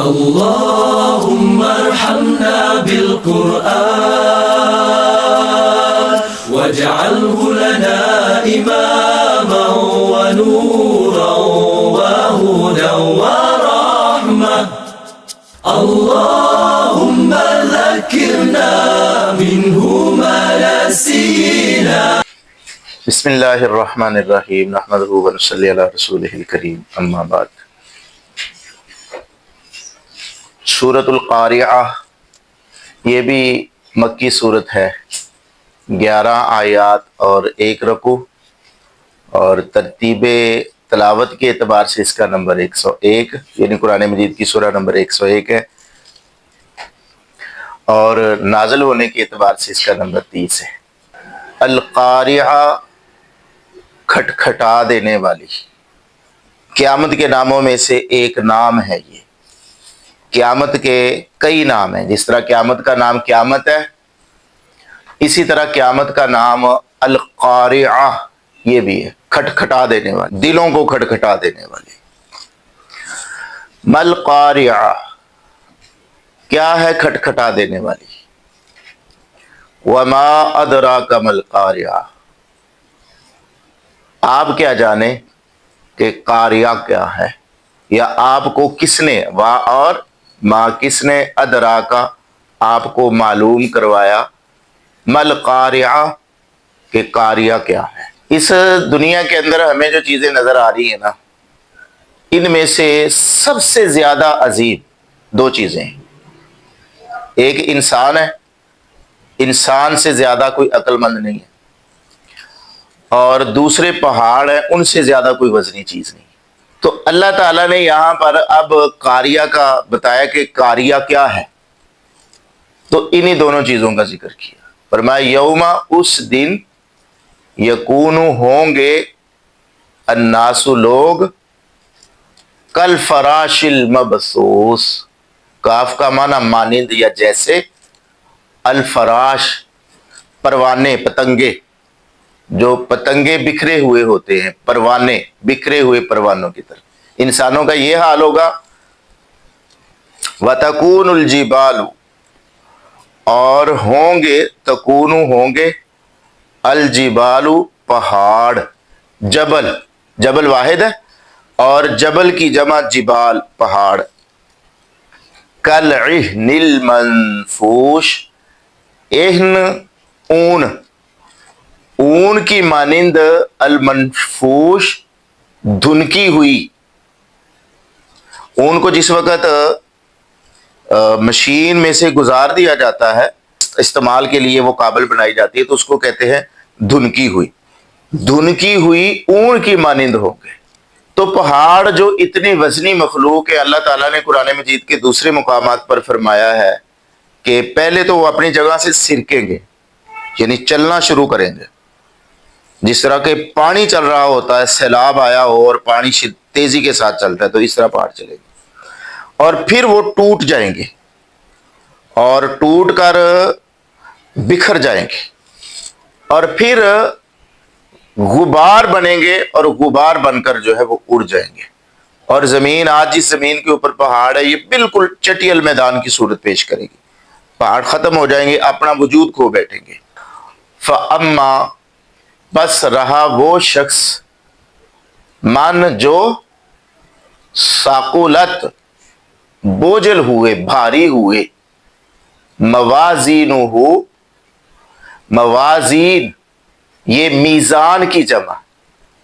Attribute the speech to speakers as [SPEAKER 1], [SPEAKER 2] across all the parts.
[SPEAKER 1] اللهم ارحمنا بالقرآن واجعله لنا إماما ونورا وهدى ورحمة اللهم ذكرنا منه ما نسينا.
[SPEAKER 2] بسم اللہ الرحمن الرحیم نحمدہ و نصلی علی رسولہ الکریم اما بعد. سورۃ القاریعہ یہ بھی مکی صورت ہے، 11 آیات اور 1 رکوع، اور ترتیب تلاوت کے اعتبار سے اس کا نمبر 101 یعنی قرآن مجید کی سورہ نمبر 101 ہے، اور نازل ہونے کے اعتبار سے اس کا نمبر 30 ہے. القاریعہ کھٹکھٹا دینے والی، قیامت کے ناموں میں سے ایک نام ہے. یہ قیامت کے کئی نام ہیں، جس طرح قیامت کا نام قیامت ہے، اسی طرح قیامت کا نام القاریعہ یہ بھی ہے، کھٹکھٹا دینے والی، دلوں کو کھٹکھٹا دینے والی. مل قاریعہ، کیا ہے کھٹکھٹا دینے والی؟ وما ادراک مل قاریعہ، آپ کیا جانے کہ قاریہ کیا ہے، یا آپ کو کس نے، وا اور ما کس نے، ادراکا آپ کو معلوم کروایا، مل قاریہ کہ قاریہ کیا ہے. اس دنیا کے اندر ہمیں جو چیزیں نظر آ رہی ہیں نا، ان میں سے سب سے زیادہ عظیم 2 چیزیں ہیں. ایک انسان ہے، انسان سے زیادہ کوئی عقل مند نہیں ہے، اور دوسرے پہاڑ ہیں، ان سے زیادہ کوئی وزنی چیز نہیں. تو اللہ تعالیٰ نے یہاں پر اب قاریہ کا بتایا کہ قاریہ کیا ہے، تو انہی دونوں چیزوں کا ذکر کیا. فرمایا یوم، اس دن، یکون ہوں گے، الناس لوگ، کل فراش المبثوث، کاف کا معنی مانند یا جیسے، الفراش پروانے، پتنگے، جو پتنگے بکھرے ہوئے ہوتے ہیں، پروانے بکھرے ہوئے پروانوں کی طرح انسانوں کا یہ حال ہوگا. وَتَكُونُ الْجِبَالُ، اور ہوں گے، تکون ہوں گے، الجبال پہاڑ، جبل، جبل واحد ہے، اور جبل کی جمع جبال، پہاڑ. کالعہن المنفوش، اہن اون، اون کی مانند، المنفوش دھنکی ہوئی. اون کو جس وقت مشین میں سے گزار دیا جاتا ہے، استعمال کے لیے وہ قابل بنائی جاتی ہے، تو اس کو کہتے ہیں دھنکی ہوئی. دھنکی ہوئی اون کی مانند ہو گئے. تو پہاڑ جو اتنی وزنی مخلوق ہے، اللہ تعالیٰ نے قرآن مجید کے دوسرے مقامات پر فرمایا ہے کہ پہلے تو وہ اپنی جگہ سے سرکیں گے، یعنی چلنا شروع کریں گے. جس طرح کہ پانی چل رہا ہوتا ہے، سیلاب آیا ہو اور پانی تیزی کے ساتھ چلتا ہے، تو اس طرح پہاڑ چلے گے، اور پھر وہ ٹوٹ جائیں گے، اور ٹوٹ کر بکھر جائیں گے، اور پھر غبار بنیں گے، اور غبار بن کر جو ہے وہ اڑ جائیں گے. اور زمین، آج جس زمین کے اوپر پہاڑ ہے، یہ بالکل چٹیل میدان کی صورت پیش کرے گی. پہاڑ ختم ہو جائیں گے، اپنا وجود کھو بیٹھیں گے. فَأَمَّا، بس رہا وہ شخص، من جو ثقلت بوجھل ہوئے، بھاری ہوئے، موازینہ، موازین یہ میزان کی جمع،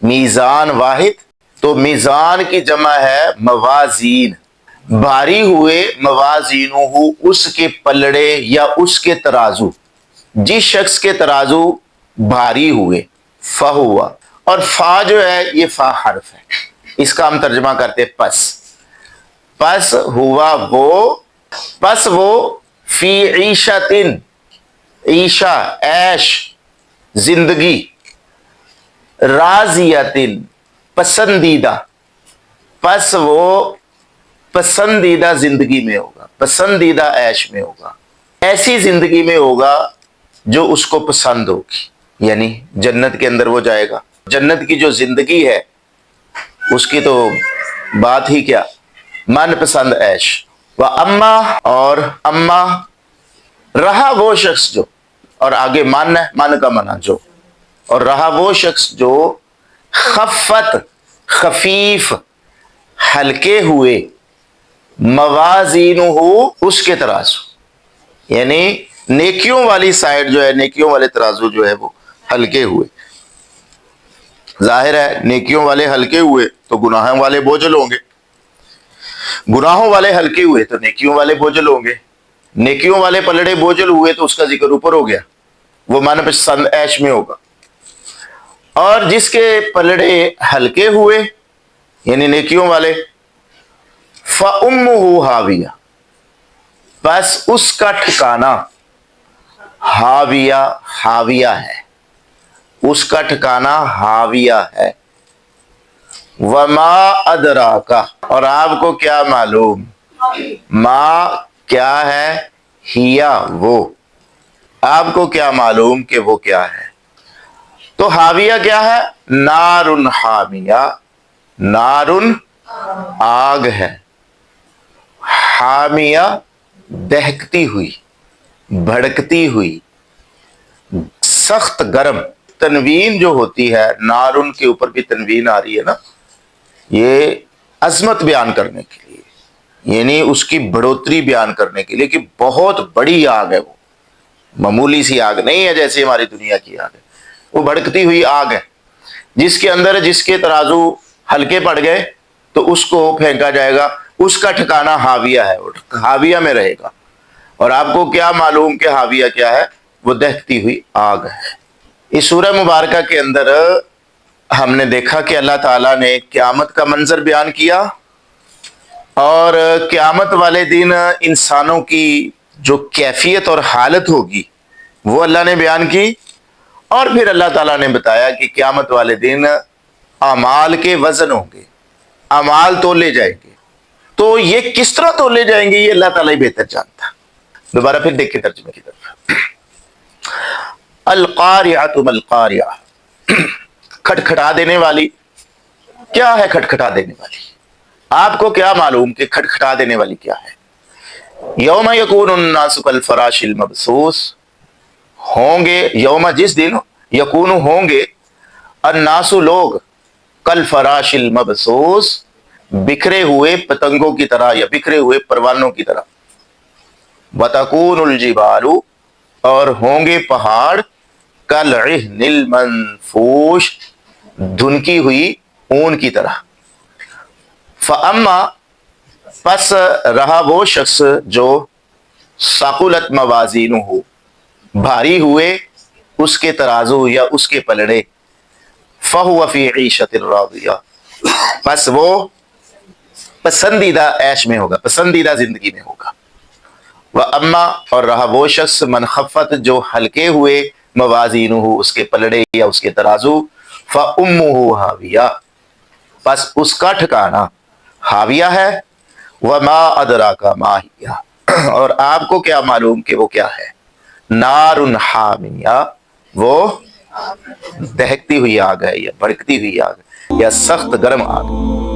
[SPEAKER 2] میزان واحد تو میزان کی جمع ہے موازین. بھاری ہوئے، موازینہ اس کے پلڑے یا اس کے ترازو، جس شخص کے ترازو بھاری ہوئے. فہوا، اور فا جو ہے یہ فا حرف ہے، اس کا ہم ترجمہ کرتے پس. پس ہوا وہ، پس وہ، فی عیشتن، عیشہ عیش، زندگی، راضیتن پسندیدہ، پس وہ پسندیدہ زندگی میں ہوگا، پسندیدہ عیش میں ہوگا، ایسی زندگی میں ہوگا جو اس کو پسند ہوگی. یعنی جنت کے اندر وہ جائے گا. جنت کی جو زندگی ہے اس کی تو بات ہی کیا، من پسند عیش. و اما اور اما رہا وہ شخص جو، اور آگے مان ہے، مان کا معنی جو، اور رہا وہ شخص جو خفت خفیف ہلکے ہوئے موازین ہو اس کے ترازو، یعنی نیکیوں والی سائڈ جو ہے، نیکیوں والے ترازو جو ہے وہ ہلکے ہوئے. ظاہر ہے نیکیوں والے ہلکے ہوئے تو گناہوں والے بوجھل ہوں گے، گناہوں والے ہلکے ہوئے تو نیکیوں والے بوجھل ہوں گے، نیکیوں والے پلڑے بوجھل ہوئے تو اس کا ذکر اوپر ہو گیا، وہ من پسند عیش میں ہوگا. اور جس کے پلڑے ہلکے ہوئے یعنی نیکیوں والے، فَأُمُّهُ ہاویہ، بس اس کا ٹھکانہ ہاویہ، ہاویہ ہے، اس کا ٹھکانہ ہاویہ ہے. وما ادراکا، اور آپ کو کیا معلوم، ما کیا ہے، ہیا وہ، آپ کو کیا معلوم کہ وہ کیا ہے. تو ہاویہ کیا ہے، نارن حامیہ، نارن آگ ہے، حامیہ دہکتی ہوئی، بھڑکتی ہوئی، سخت گرم. تنوین جو ہوتی ہے، نارن کے اوپر بھی تنوین آ رہی ہے نا، یہ عظمت بیان کرنے کے لیے، یعنی اس کی بڑھوتری بیان کرنے کے لیے کہ بہت بڑی آگ ہے، وہ معمولی سی آگ نہیں ہے جیسے ہماری دنیا کی آگ ہے، وہ بھڑکتی ہوئی آگ ہے جس کے اندر جس کے ترازو ہلکے پڑ گئے تو اس کو پھینکا جائے گا، اس کا ٹھکانہ ہاویہ ہے، وہ ہاویہ میں رہے گا. اور آپ کو کیا معلوم کہ ہاویہ کیا ہے، وہ دہکتی ہوئی آگ ہے. اس سورہ مبارکہ کے اندر ہم نے دیکھا کہ اللہ تعالیٰ نے قیامت کا منظر بیان کیا، اور قیامت والے دن انسانوں کی جو کیفیت اور حالت ہوگی وہ اللہ نے بیان کی. اور پھر اللہ تعالیٰ نے بتایا کہ قیامت والے دن اعمال کے وزن ہوں گے، اعمال تولے جائیں گے. تو یہ کس طرح تولے جائیں گے یہ اللہ تعالیٰ ہی بہتر جانتا. دوبارہ پھر دیکھیں ترجمے کی طرف. القاریعۃ ما القاریعہ، کھٹکھٹا دینے والی. کیا ہے کھٹکھٹا دینے والی؟ آپ کو کیا معلوم کہ کھٹکھٹا دینے والی کیا ہے؟ یوم یکون الناس کالفراش المبثوث، ہوں گے، یوم جس دن، یکون ہوں گے، الناس لوگ، کالفراش المبثوث بکھرے ہوئے پتنگوں کی طرح یا بکھرے ہوئے پروانوں کی طرح. وتکون الجبال، اور ہوں گے پہاڑ، کالعہن المنفوش دھنکی ہوئی اون کی طرح. فاما، پس رہا وہ شخص جو ثقلت موازینہ، بھاری ہوئے اس کے ترازو یا اس کے پلڑے، فہو فی عیشۃ راضیہ، پس وہ پسندیدہ عیش میں ہوگا، پسندیدہ زندگی میں ہوگا. واما، اور رہا وہ شخص من خفت جو ہلکے ہوئے موازینہ اس کے پلڑے یا اس کے ترازو، فامہ ہاویہ، پس اس کا ٹھکانہ ہاویہ ہے. وما ادراک ما ہیہ، اور آپ کو کیا معلوم کہ وہ کیا ہے، نار حامیہ، وہ دہکتی ہوئی آگ ہے یا بھڑکتی ہوئی آگ یا سخت گرم آگ.